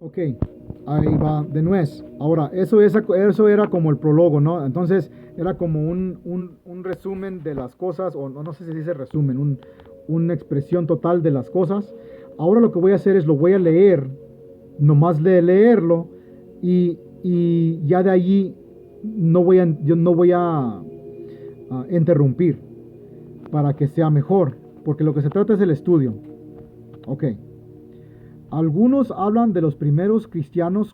Ok, ahí va de nuez. Ahora, eso era como el prólogo, ¿no? Entonces, era como un resumen de las cosas, o no sé si se dice resumen, una expresión total de las cosas. Ahora lo que voy a hacer es lo voy a leer, nomás de leerlo, y ya de allí yo no voy a interrumpir para que sea mejor, porque lo que se trata es el estudio. Ok. Algunos hablan de los primeros cristianos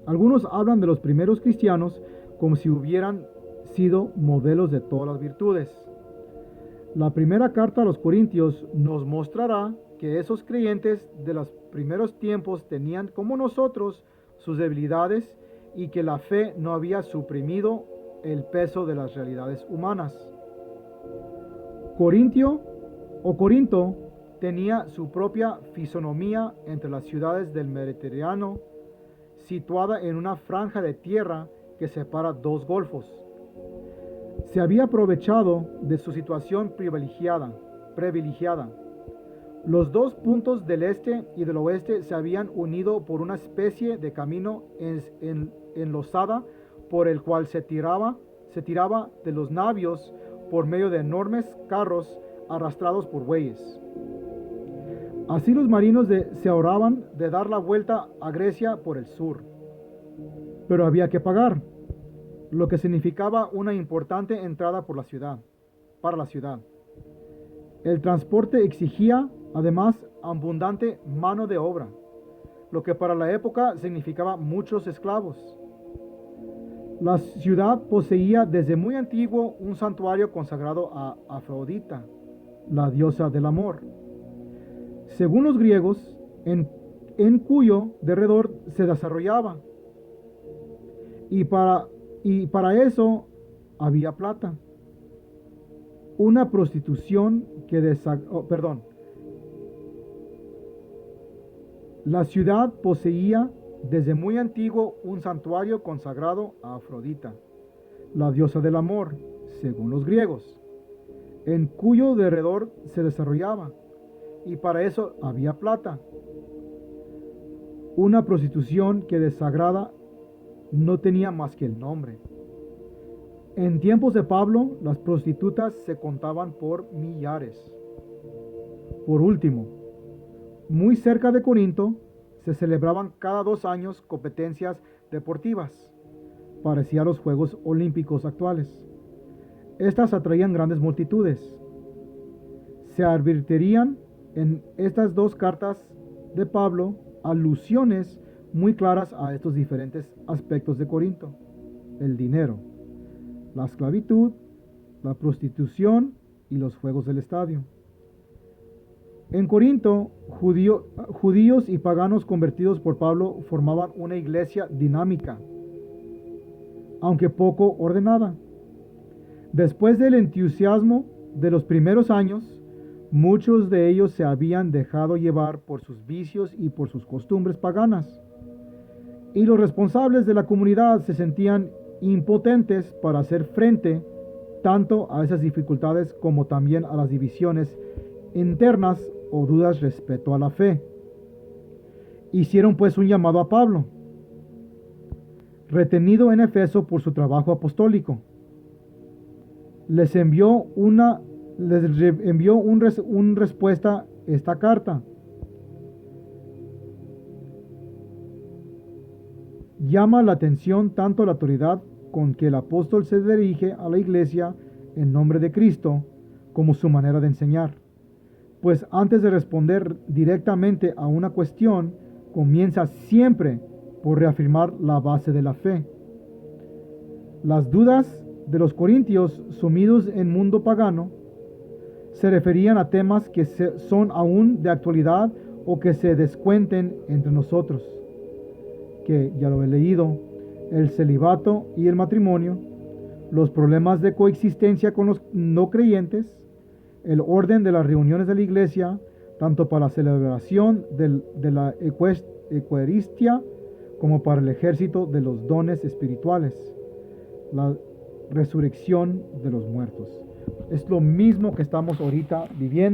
algunos hablan de los primeros cristianos como si hubieran sido modelos de todas las virtudes. La primera carta a los Corintios nos mostrará que esos creyentes de los primeros tiempos tenían como nosotros sus debilidades y que la fe no había suprimido el peso de las realidades humanas. Corinto tenía su propia fisonomía entre las ciudades del Mediterráneo, situada en una franja de tierra que separa dos golfos. Se había aprovechado de su situación privilegiada. Los dos puntos del este y del oeste se habían unido por una especie de camino enlosada por el cual se tiraba de los navios por medio de enormes carros arrastrados por bueyes. Así los marinos se ahorraban de dar la vuelta a Grecia por el sur. Pero había que pagar, lo que significaba una importante entrada para la ciudad. El transporte exigía, además, abundante mano de obra, lo que para la época significaba muchos esclavos. La ciudad poseía desde muy antiguo un santuario consagrado a Afrodita, la diosa del amor. Según los griegos, en cuyo derredor se desarrollaba. Y para eso había plata. Una prostitución La ciudad poseía desde muy antiguo un santuario consagrado a Afrodita, la diosa del amor, según los griegos, en cuyo derredor se desarrollaba, y para eso había plata. Una prostitución que desagrada no tenía más que el nombre. En tiempos de Pablo, las prostitutas se contaban por millares. Por último, muy cerca de Corinto, se celebraban cada 2 años competencias deportivas, parecía a los Juegos Olímpicos actuales. Estas atraían grandes multitudes. Se advertirían en estas dos cartas de Pablo alusiones muy claras a estos diferentes aspectos de Corinto: el dinero, la esclavitud, la prostitución y los juegos del estadio. En Corinto, judíos y paganos convertidos por Pablo formaban una iglesia dinámica, aunque poco ordenada. Después del entusiasmo de los primeros años, muchos de ellos se habían dejado llevar por sus vicios y por sus costumbres paganas, y los responsables de la comunidad se sentían impotentes para hacer frente tanto a esas dificultades como también a las divisiones internas o dudas respecto a la fe. Hicieron pues un llamado a Pablo, retenido en Efeso por su trabajo apostólico. Les envió una respuesta esta carta. Llama la atención tanto la autoridad con que el apóstol se dirige a la iglesia en nombre de Cristo como su manera de enseñar. Pues antes de responder directamente a una cuestión, comienza siempre por reafirmar la base de la fe. Las dudas de los corintios sumidos en mundo pagano se referían a temas que son aún de actualidad o que se descuenten entre nosotros, que ya lo he leído: el celibato y el matrimonio, los problemas de coexistencia con los no creyentes, el orden de las reuniones de la iglesia, tanto para la celebración de la Eucaristía como para el ejército de los dones espirituales, la resurrección de los muertos. Es lo mismo que estamos ahorita viviendo.